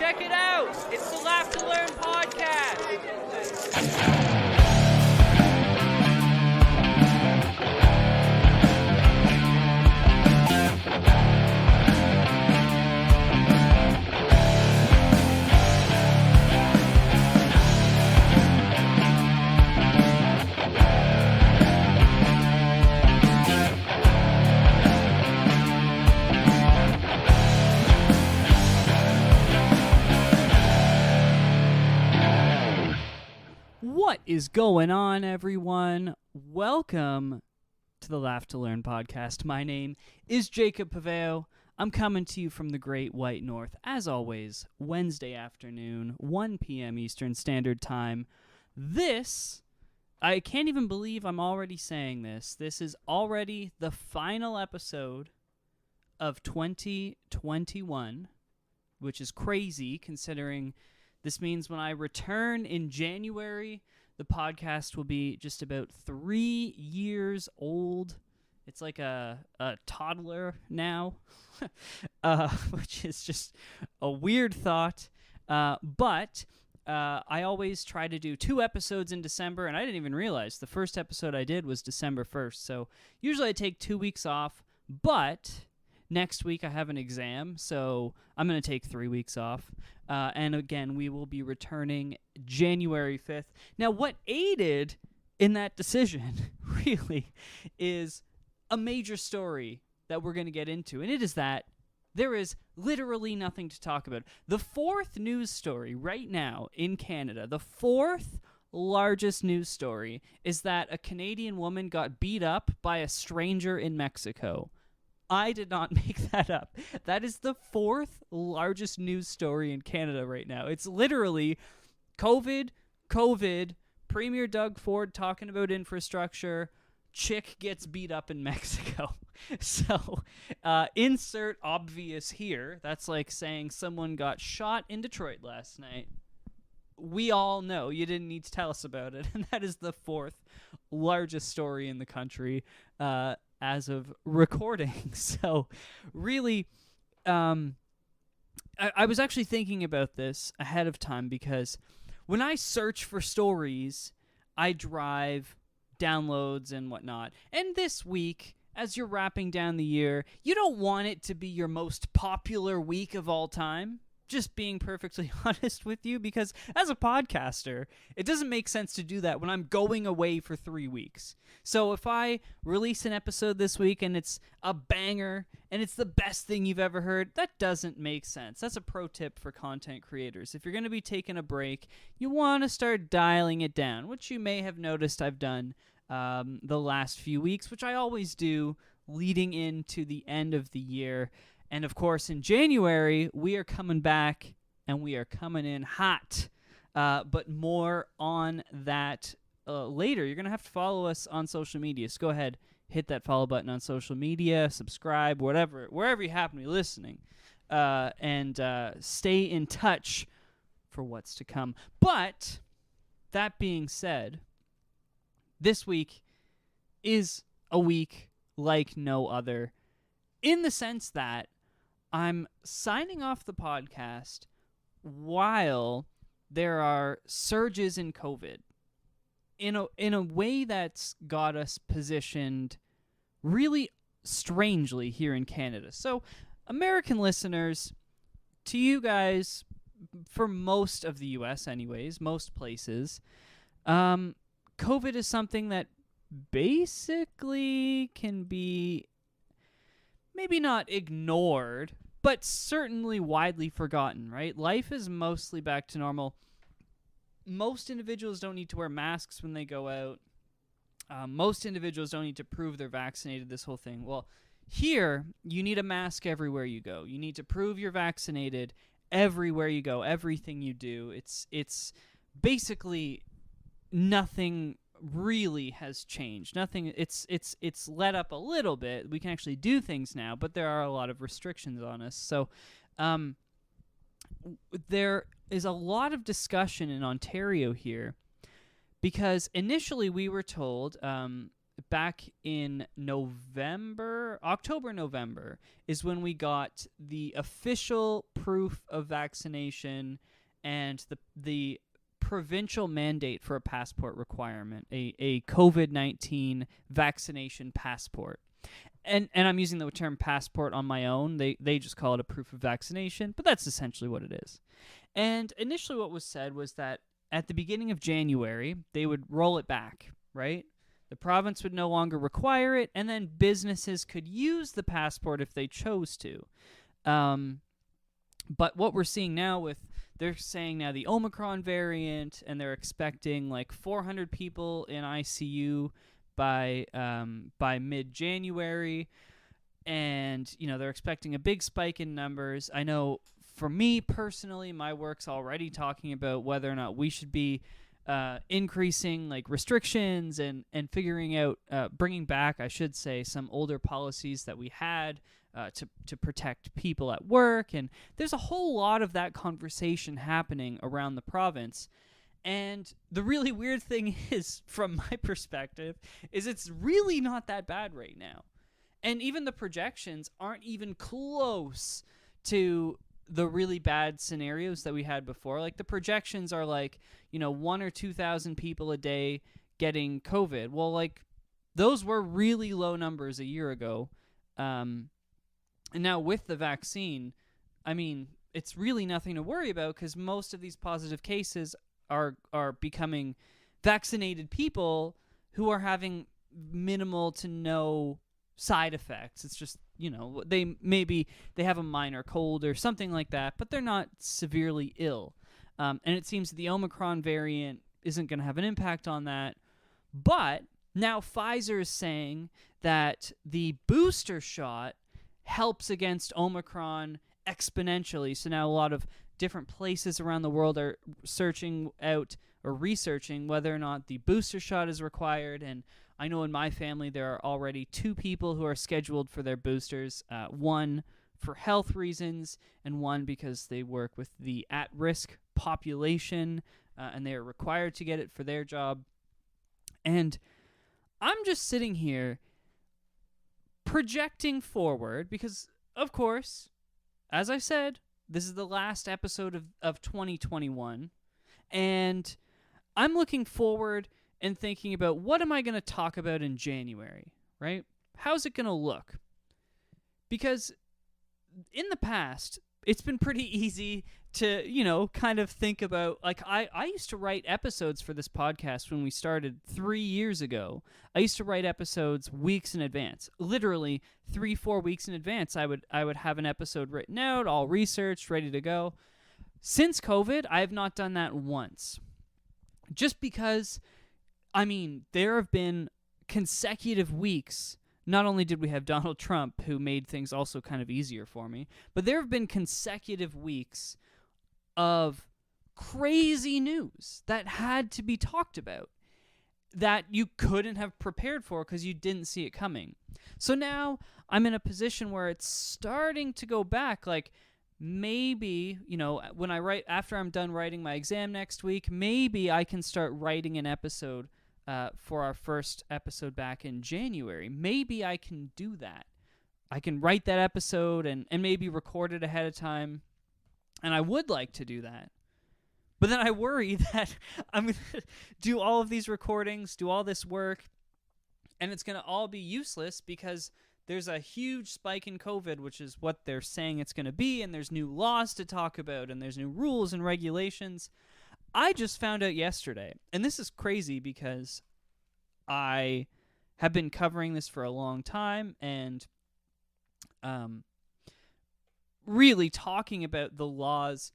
Check it out. It's the Laugh to Learn podcast. What is going on, everyone? Welcome to the Laugh to Learn podcast. My name is Jacob Paveo. I'm coming to you from the Great White North, as always, Wednesday afternoon, 1 p.m. Eastern Standard Time. I can't even believe I'm already saying this. This is already the final episode of 2021, which is crazy considering this means when I return in January, the podcast will be just about 3 years old. It's like a toddler now, which is just a weird thought. But I always try to do 2 episodes in December, and I didn't even realize the first episode I did was December 1st. So usually I take 2 weeks off, but next week I have an exam, so I'm going to take 3 weeks off. And again, we will be returning January 5th. Now, what aided in that decision, really, is a major story that we're going to get into. And it is that there is literally nothing to talk about. The fourth news story right now in Canada, the fourth largest news story, is that a Canadian woman got beat up by a stranger in Mexico. I did not make that up. That is the fourth largest news story in Canada right now. It's literally COVID, Premier Doug Ford talking about infrastructure, chick gets beat up in Mexico. So, insert obvious here. That's like saying someone got shot in Detroit last night. We all know. You didn't need to tell us about it. And that is the fourth largest story in the country, as of recording. So really, I was actually thinking about this ahead of time because when I search for stories, I drive downloads and whatnot. And this week, as you're wrapping down the year, you don't want it to be your most popular week of all time. Just being perfectly honest with you, because as a podcaster, it doesn't make sense to do that when I'm going away for 3 weeks. So if I release an episode this week and it's a banger and it's the best thing you've ever heard, that doesn't make sense. That's a pro tip for content creators. If you're going to be taking a break, you want to start dialing it down, which you may have noticed I've done the last few weeks, which I always do leading into the end of the year. And, of course, in January, we are coming back, and we are coming in hot. But more on that later. You're going to have to follow us on social media. So go ahead, hit that follow button on social media, subscribe, wherever you happen to be listening, and stay in touch for what's to come. But, that being said, this week is a week like no other, in the sense that I'm signing off the podcast while there are surges in COVID in a way that's got us positioned really strangely here in Canada. So, American listeners, to you guys, for most of the U.S. anyways, most places, COVID is something that basically can be maybe not ignored, but certainly widely forgotten, right? Life is mostly back to normal. Most individuals don't need to wear masks when they go out. Most individuals don't need to prove they're vaccinated, this whole thing. Well, here, you need a mask everywhere you go. You need to prove you're vaccinated everywhere you go, everything you do. It's basically nothing really has changed. Nothing. It's let up a little bit. We can actually do things now, but there are a lot of restrictions on us. So there is a lot of discussion in Ontario here because initially we were told back in October, November, is when we got the official proof of vaccination and the provincial mandate for a passport requirement, a COVID-19 vaccination passport. And I'm using the term passport on my own. They just call it a proof of vaccination, but that's essentially what it is. And initially what was said was that at the beginning of January, they would roll it back, right? The province would no longer require it, and then businesses could use the passport if they chose to. But what we're seeing now they're saying now the Omicron variant, and they're expecting like 400 people in ICU by mid-January, and they're expecting a big spike in numbers. I know for me personally, my work's already talking about whether or not we should be increasing like restrictions and figuring out bringing back, I should say, some older policies that we had to protect people at work. And there's a whole lot of that conversation happening around the province. And the really weird thing is, from my perspective, is it's really not that bad right now. And even the projections aren't even close to the really bad scenarios that we had before. Like, the projections are like, 1,000 or 2,000 people a day getting COVID. Well, like, those were really low numbers a year ago. And now with the vaccine, I mean, it's really nothing to worry about, because most of these positive cases are becoming vaccinated people who are having minimal to no side effects. It's just, they have a minor cold or something like that, but they're not severely ill. And it seems that the Omicron variant isn't going to have an impact on that. But now Pfizer is saying that the booster shot helps against Omicron exponentially. So now a lot of different places around the world are searching out or researching whether or not the booster shot is required. And I know in my family there are already 2 people who are scheduled for their boosters, one for health reasons and one because they work with the at-risk population and they are required to get it for their job. And I'm just sitting here projecting forward because, of course, as I said, this is the last episode of 2021, and I'm looking forward and thinking about what am I going to talk about in January, right? How's it going to look? Because in the past, it's been pretty easy to, kind of think about, like, I used to write episodes for this podcast when we started 3 years ago. I used to write episodes weeks in advance, literally 3-4 weeks in advance. I would have an episode written out, all researched, ready to go. Since COVID, I have not done that once. Just because, I mean, there have been consecutive weeks. Not only did we have Donald Trump, who made things also kind of easier for me, but there have been consecutive weeks of crazy news that had to be talked about that you couldn't have prepared for because you didn't see it coming. So now I'm in a position where it's starting to go back. Like, maybe, when after I'm done writing my exam next week, maybe I can start writing an episode for our first episode back in January. Maybe I can do that. I can write that episode and maybe record it ahead of time. And I would like to do that. But then I worry that I'm going to do all of these recordings, do all this work, and it's going to all be useless because there's a huge spike in COVID, which is what they're saying it's going to be, and there's new laws to talk about, and there's new rules and regulations. I just found out yesterday, and this is crazy because I have been covering this for a long time and really talking about the laws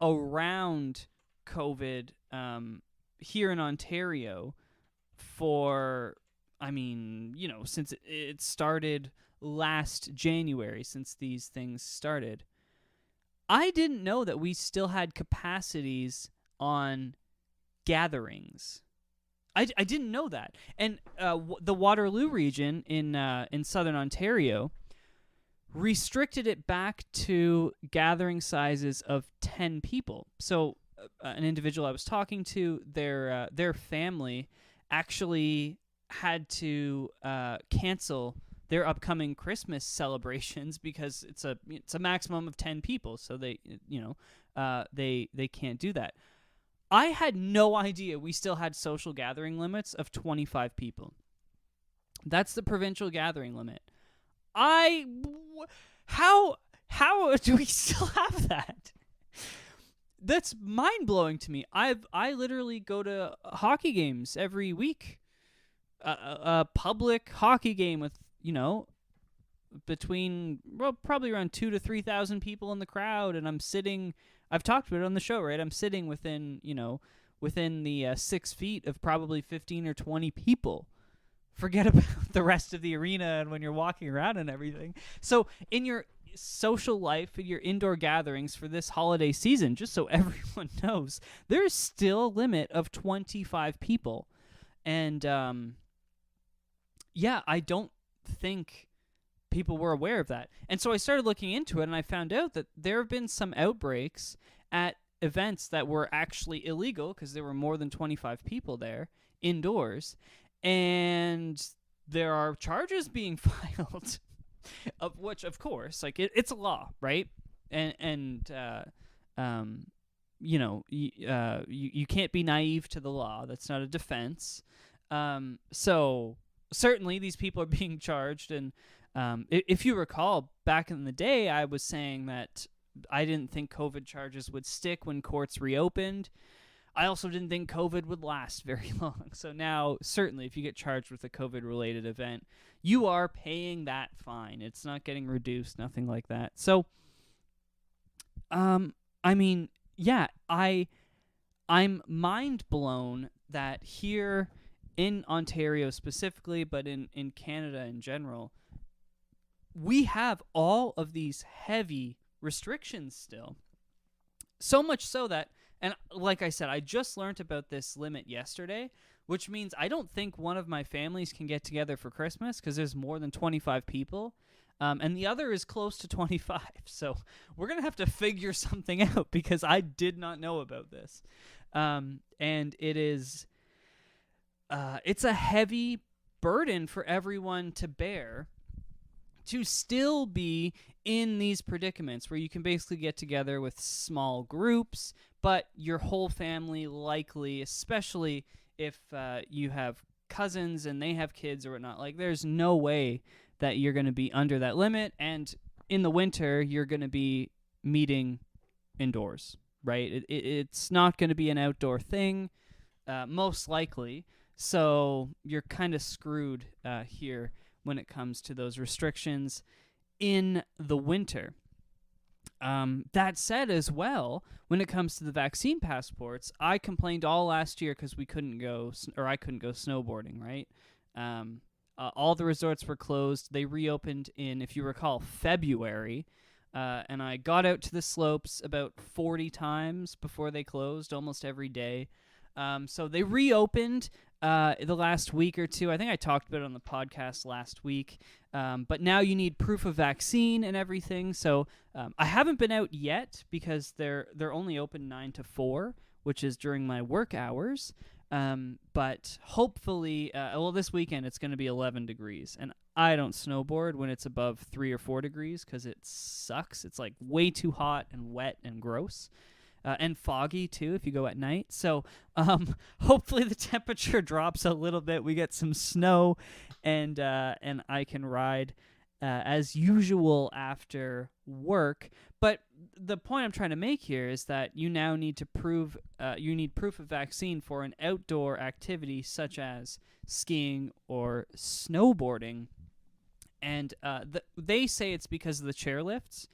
around COVID here in Ontario since it started last January, since these things started. I didn't know that we still had capacities on gatherings. I didn't know that. And the Waterloo region in southern Ontario restricted it back to gathering sizes of 10 people. So an individual I was talking to, their family actually had to cancel their upcoming Christmas celebrations because it's a maximum of 10 people, so they they can't do that. I had no idea we still had social gathering limits of 25 people. That's the provincial gathering limit. How do we still have that? That's mind-blowing to me. I literally go to hockey games every week. A public hockey game with, between probably around 2,000 to 3,000 people in the crowd, and I've talked about it on the show, right? I'm sitting within the 6 feet of probably 15 or 20 people. Forget about the rest of the arena and when you're walking around and everything. So in your social life, in your indoor gatherings for this holiday season, just so everyone knows, there's still a limit of 25 people. And I don't think people were aware of that. And so I started looking into it, and I found out that there have been some outbreaks at events that were actually illegal because there were more than 25 people there indoors. And there are charges being filed, of which, of course, like it's a law, right? You can't be naive to the law. That's not a defense. So certainly these people are being charged. And if you recall, back in the day, I was saying that I didn't think COVID charges would stick when courts reopened. I also didn't think COVID would last very long. So now, certainly, if you get charged with a COVID-related event, you are paying that fine. It's not getting reduced, nothing like that. So, I'm mind blown that here in Ontario specifically, but in Canada in general, we have all of these heavy restrictions still. So much so that, and like I said, I just learned about this limit yesterday, which means I don't think one of my families can get together for Christmas because there's more than 25 people, and the other is close to 25. So we're going to have to figure something out because I did not know about this. And it is, it's a heavy burden for everyone to bear, to still be in these predicaments where you can basically get together with small groups, but your whole family likely, especially if you have cousins and they have kids or whatnot, like there's no way that you're going to be under that limit. And in the winter, you're going to be meeting indoors, right? It's not going to be an outdoor thing, most likely. So you're kind of screwed here when it comes to those restrictions in the winter. That said, as well, when it comes to the vaccine passports, I complained all last year because I couldn't go snowboarding, right? All the resorts were closed. They reopened in, if you recall, February, and I got out to the slopes about 40 times before they closed, almost every day. So they reopened the last week or two. I think I talked about it on the podcast last week. But now you need proof of vaccine and everything. So I haven't been out yet because they're only open 9 to 4, which is during my work hours. But hopefully, this weekend it's going to be 11 degrees. And I don't snowboard when it's above 3 or 4 degrees because it sucks. It's like way too hot and wet and gross. And foggy, too, if you go at night. So hopefully the temperature drops a little bit. We get some snow, and I can ride as usual after work. But the point I'm trying to make here is that you now need to proof of vaccine for an outdoor activity such as skiing or snowboarding. And they say it's because of the chairlifts,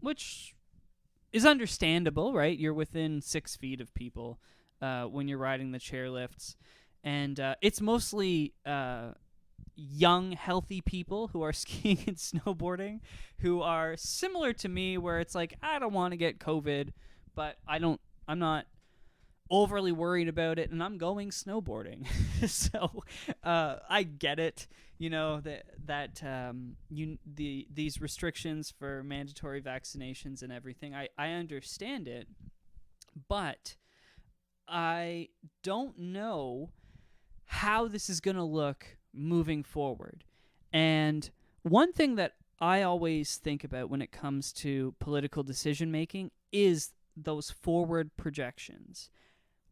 which is understandable, right? You're within 6 feet of people when you're riding the chairlifts. And it's mostly young, healthy people who are skiing and snowboarding who are similar to me, where it's like, I don't want to get COVID, but I'm not overly worried about it, and I'm going snowboarding. So I get it, these restrictions for mandatory vaccinations and everything. I understand it, but I don't know how this is going to look moving forward. And one thing that I always think about when it comes to political decision making is those forward projections.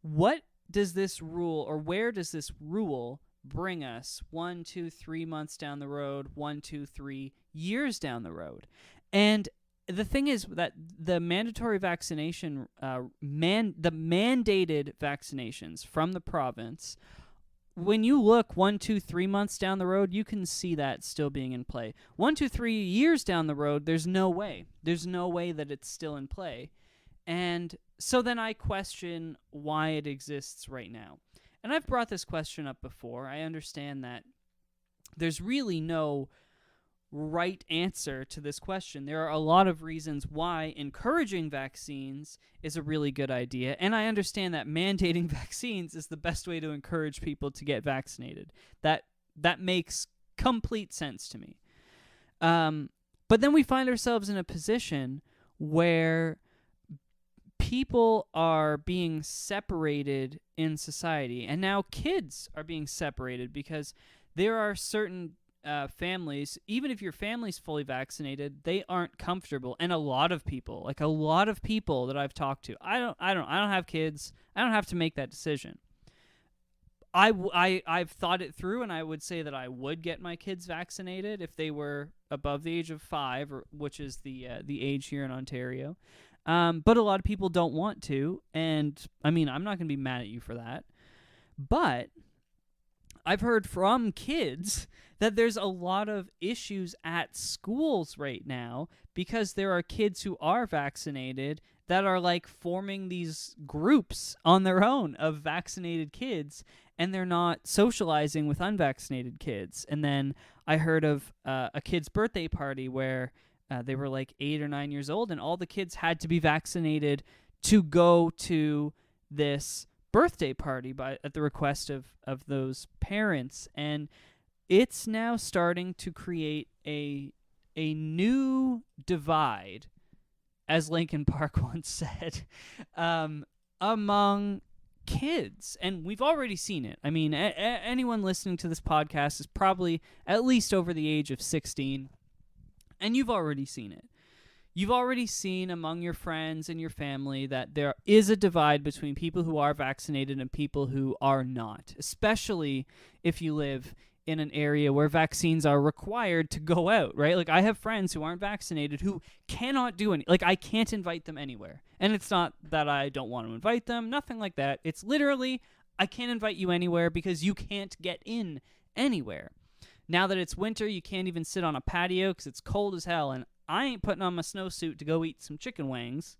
What does this rule, or where does this rule bring us 1, 2, 3 months down the road, 1, 2, 3 years down the road? And the thing is that the mandatory vaccination, the mandated vaccinations from the province, when you look 1, 2, 3 months down the road, you can see that still being in play. 1, 2, 3 years down the road, there's no way. There's no way that it's still in play. And so then I question why it exists right now. And I've brought this question up before. I understand that there's really no right answer to this question. There are a lot of reasons why encouraging vaccines is a really good idea, and I understand that mandating vaccines is the best way to encourage people to get vaccinated. That makes complete sense to me. But then we find ourselves in a position where people are being separated in society, and now kids are being separated because there are certain families, even if your family's fully vaccinated, they aren't comfortable. And a lot of people that I've talked to, I don't have kids. I don't have to make that decision. I've thought it through, and I would say that I would get my kids vaccinated if they were above the age of 5, which is the age here in Ontario. But a lot of people don't want to, and I mean, I'm not going to be mad at you for that. But I've heard from kids that there's a lot of issues at schools right now because there are kids who are vaccinated that are like forming these groups on their own of vaccinated kids, and they're not socializing with unvaccinated kids. And then I heard of a kid's birthday party where they were like 8 or 9 years old, and all the kids had to be vaccinated to go to this birthday party at the request of those parents. And it's now starting to create a new divide, as Linkin Park once said, among kids. And we've already seen it. I mean, anyone listening to this podcast is probably at least over the age of 16, and you've already seen it. You've already seen among your friends and your family that there is a divide between people who are vaccinated and people who are not, especially if you live in an area where vaccines are required to go out, right? Like, I have friends who aren't vaccinated who cannot do I can't invite them anywhere. And it's not that I don't want to invite them, nothing like that. It's literally, I can't invite you anywhere because you can't get in anywhere. Now that it's winter, you can't even sit on a patio because it's cold as hell, and I ain't putting on my snowsuit to go eat some chicken wings.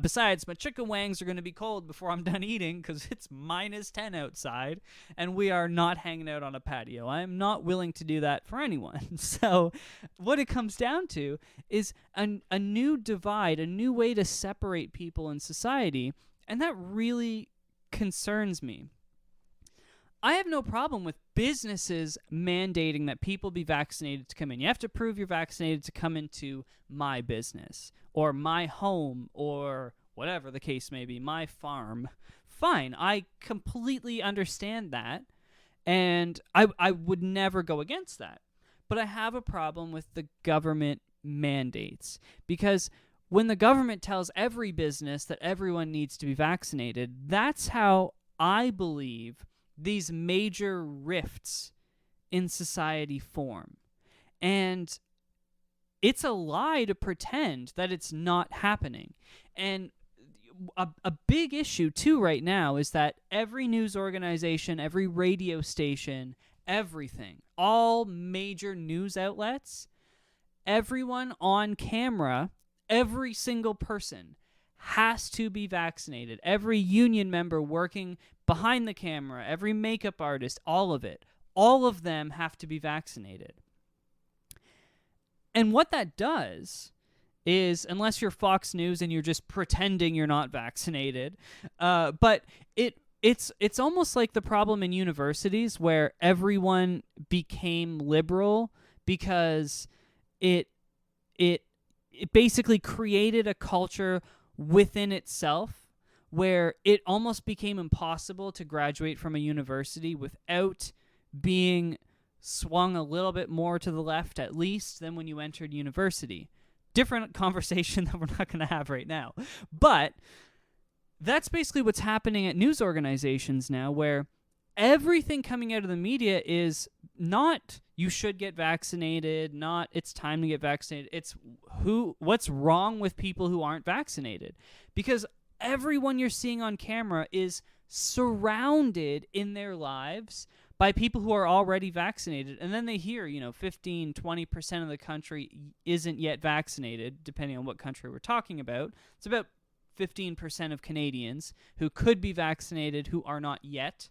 Besides, my chicken wings are going to be cold before I'm done eating because it's -10 outside, and we are not hanging out on a patio. I am not willing to do that for anyone. So what it comes down to is a new divide, a new way to separate people in society, and that really concerns me. I have no problem with businesses mandating that people be vaccinated to come in. You have to prove you're vaccinated to come into my business or my home or whatever the case may be, my farm. Fine, I completely understand that, and I would never go against that. But I have a problem with the government mandates, because when the government tells every business that everyone needs to be vaccinated, that's how I believe these major rifts in society form. And it's a lie to pretend that it's not happening. And a big issue, too, right now is that every news organization, every radio station, everything, all major news outlets, everyone on camera, every single person has to be vaccinated. Every union member working behind the camera, every makeup artist, all of it. All of them have to be vaccinated. And what that does is, unless you're Fox News and you're just pretending you're not vaccinated, but it's almost like the problem in universities where everyone became liberal because it basically created a culture within itself where it almost became impossible to graduate from a university without being swung a little bit more to the left, at least, than when you entered university. Different conversation that we're not going to have right now. But that's basically what's happening at news organizations now, where everything coming out of the media is not you should get vaccinated, not it's time to get vaccinated. It's what's wrong with people who aren't vaccinated. Because everyone you're seeing on camera is surrounded in their lives by people who are already vaccinated. And then they hear, 15, 20% of the country isn't yet vaccinated, depending on what country we're talking about. It's about 15% of Canadians who could be vaccinated who are not yet,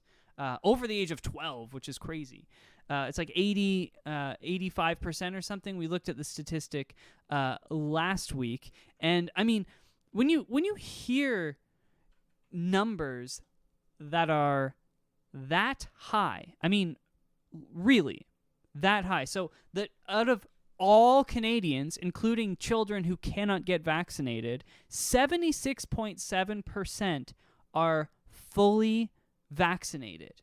over the age of 12, which is crazy. It's like 85% or something. We looked at the statistic last week. And, I mean, when you hear numbers that are that high, I mean, really, that high. So that out of all Canadians, including children who cannot get vaccinated, 76.7% are fully vaccinated.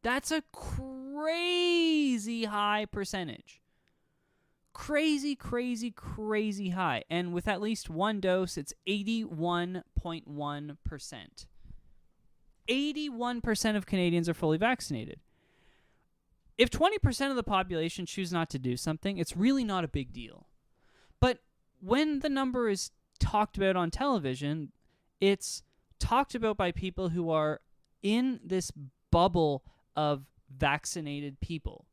That's a crazy high percentage. Crazy, crazy, crazy high. And with at least one dose, it's 81.1%. 81% of Canadians are fully vaccinated. If 20% of the population choose not to do something, it's really not a big deal. But when the number is talked about on television, it's talked about by people who are in this bubble of vaccinated people.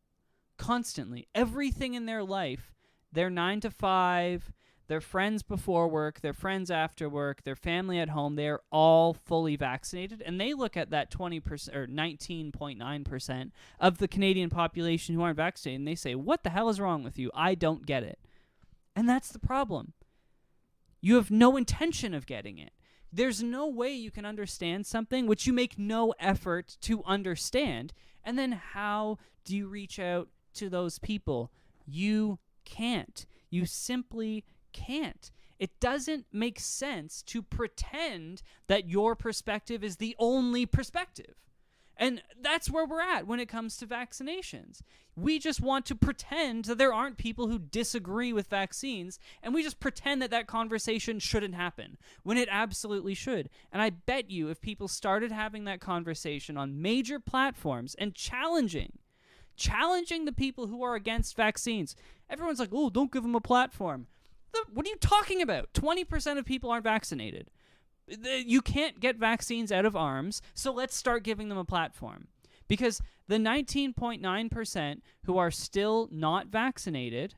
Constantly. Everything in their life, their 9 to 5, their friends before work, their friends after work, their family at home, they're all fully vaccinated. And they look at that 20% or 19.9% of the Canadian population who aren't vaccinated, and they say, what the hell is wrong with you? I don't get it. And that's the problem. You have no intention of getting it. There's no way you can understand something which you make no effort to understand. And then how do you reach out to those people? You can't. You simply can't. It doesn't make sense to pretend that your perspective is the only perspective. And that's where we're at when it comes to vaccinations. We just want to pretend that there aren't people who disagree with vaccines, and we just pretend that that conversation shouldn't happen, when it absolutely should. And I bet you if people started having that conversation on major platforms and challenging the people who are against vaccines, everyone's like, oh, don't give them a platform. What are you talking about? 20% of people aren't vaccinated. You can't get vaccines out of arms, so let's start giving them a platform. Because the 19.9% who are still not vaccinated,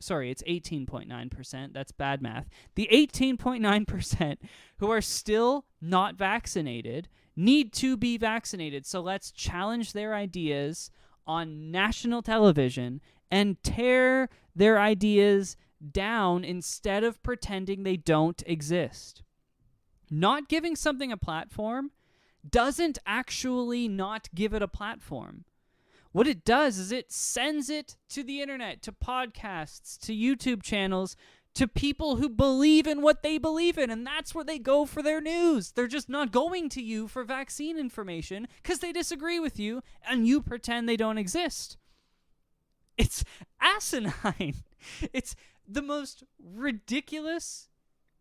sorry, it's 18.9%, that's bad math. The 18.9% who are still not vaccinated need to be vaccinated, so let's challenge their ideas on national television and tear their ideas down instead of pretending they don't exist. Not giving something a platform doesn't actually not give it a platform. What it does is it sends it to the internet, to podcasts, to YouTube channels, to people who believe in what they believe in, and that's where they go for their news. They're just not going to you for vaccine information because they disagree with you, and you pretend they don't exist. It's asinine. It's the most ridiculous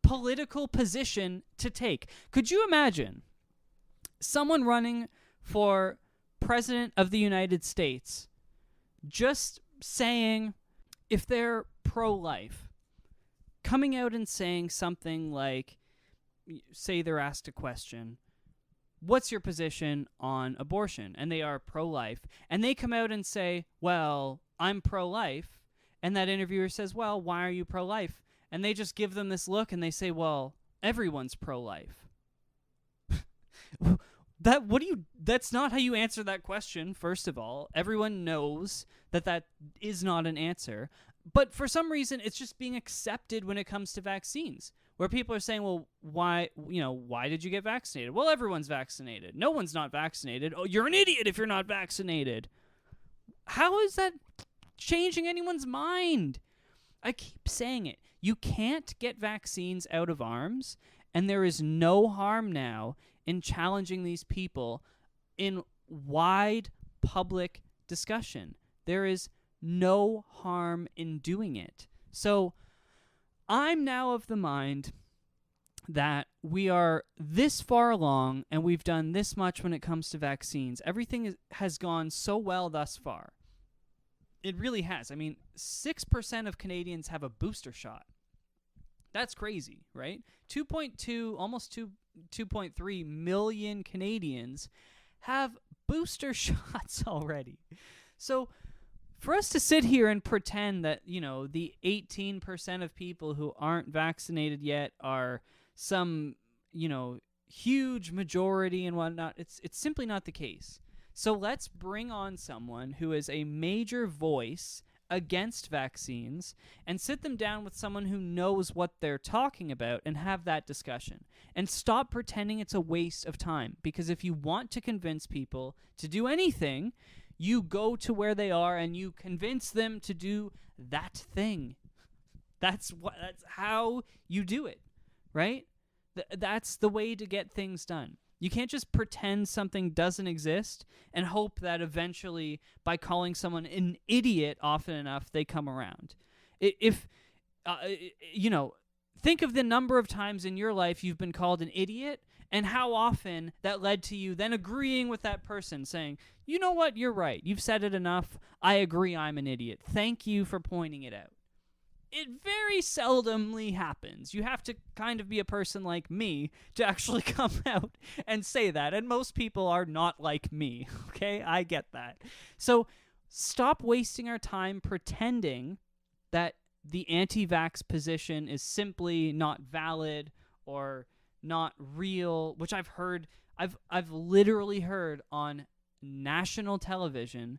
political position to take. Could you imagine someone running for president of the United States just saying, if they're pro-life, coming out and saying something like, say they're asked a question, what's your position on abortion? And they are pro-life. And they come out and say, well, I'm pro-life. And that interviewer says, well, why are you pro-life? And they just give them this look and they say, well, everyone's pro-life. That's not how you answer that question, first of all. Everyone knows that is not an answer. But for some reason, it's just being accepted when it comes to vaccines, where people are saying, well, why did you get vaccinated? Well, everyone's vaccinated. No one's not vaccinated. Oh, you're an idiot if you're not vaccinated. How is that changing anyone's mind? I keep saying it. You can't get vaccines out of arms, and there is no harm now in challenging these people in wide public discussion. There is no harm in doing it. So I'm now of the mind that we are this far along and we've done this much when it comes to vaccines. Everything has gone so well thus far. It really has. I mean, 6% of Canadians have a booster shot. That's crazy, right? 2.2, almost 2.3 million Canadians have booster shots already. So for us to sit here and pretend that, the 18% of people who aren't vaccinated yet are some, huge majority and whatnot, it's simply not the case. So let's bring on someone who is a major voice against vaccines and sit them down with someone who knows what they're talking about and have that discussion. And stop pretending it's a waste of time, because if you want to convince people to do anything, you go to where they are and you convince them to do that thing. That's how you do it, right? That's the way to get things done. You can't just pretend something doesn't exist and hope that eventually, by calling someone an idiot often enough, they come around. Think of the number of times in your life you've been called an idiot and how often that led to you then agreeing with that person, saying, you know what, you're right. You've said it enough. I agree I'm an idiot. Thank you for pointing it out. It very seldomly happens. You have to kind of be a person like me to actually come out and say that. And most people are not like me, okay? I get that. So stop wasting our time pretending that the anti-vax position is simply not valid or not real, which I've literally heard on national television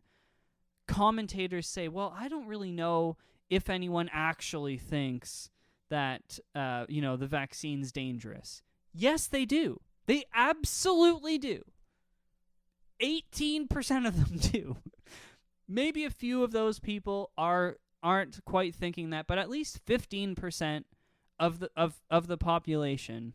commentators say, well, I don't really know if anyone actually thinks that, the vaccine's dangerous. Yes, they do. They absolutely do. 18% of them do. Maybe a few of those people aren't quite thinking that, but at least 15% of the population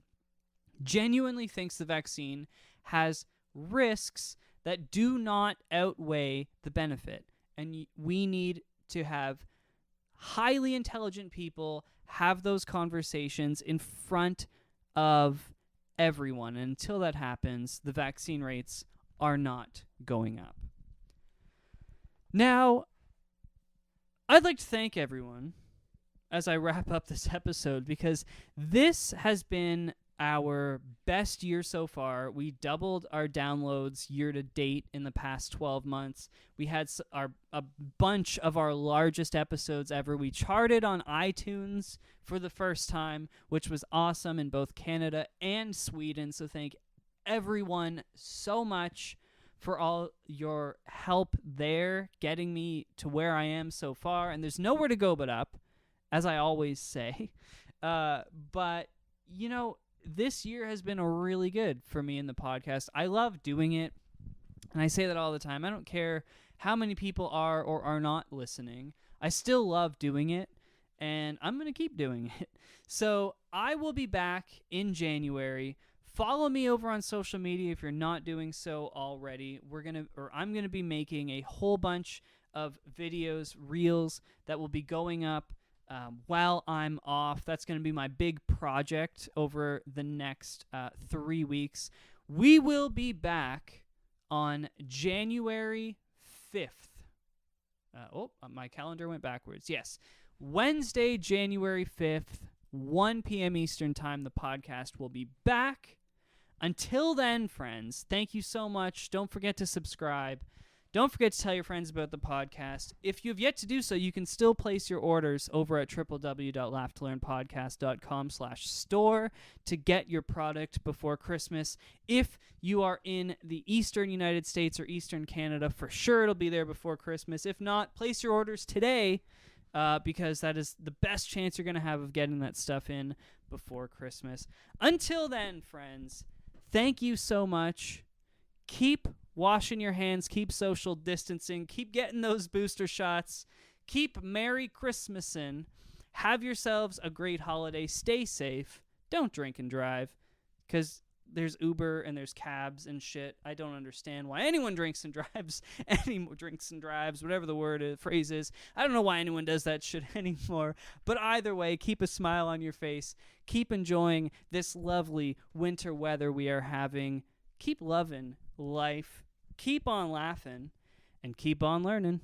genuinely thinks the vaccine has risks that do not outweigh the benefit. And we need to have highly intelligent people have those conversations in front of everyone. And until that happens, the vaccine rates are not going up. Now, I'd like to thank everyone as I wrap up this episode, because this has been our best year so far. We doubled our downloads year to date in the past 12 months. We had a bunch of our largest episodes ever. We charted on iTunes for the first time, which was awesome in both Canada and Sweden. So thank everyone so much for all your help there, getting me to where I am so far. And there's nowhere to go but up, as I always say. But, this year has been really good for me in the podcast. I love doing it, and I say that all the time. I don't care how many people are or are not listening. I still love doing it, and I'm going to keep doing it. So I will be back in January. Follow me over on social media if you're not doing so already. I'm going to be making a whole bunch of videos, reels that will be going up while I'm off. That's going to be my big project over the next 3 weeks. We will be back on January 5th. My calendar went backwards. Yes. Wednesday, January 5th, 1 p.m. Eastern Time, the podcast will be back. Until then, friends, thank you so much. Don't forget to subscribe. Don't forget to tell your friends about the podcast. If you have yet to do so, you can still place your orders over at www.laughtolearnpodcast.com/store to get your product before Christmas. If you are in the Eastern United States or Eastern Canada, for sure it'll be there before Christmas. If not, place your orders today because that is the best chance you're going to have of getting that stuff in before Christmas. Until then, friends, thank you so much. Keep washing your hands, keep social distancing, keep getting those booster shots, keep Merry Christmasing. Have yourselves a great holiday. Stay safe. Don't drink and drive, because there's Uber and there's cabs and shit. I don't understand why anyone drinks and drives. Whatever the phrase is. I don't know why anyone does that shit anymore. But either way, keep a smile on your face. Keep enjoying this lovely winter weather we are having. Keep loving life. Keep on laughing. And keep on learning.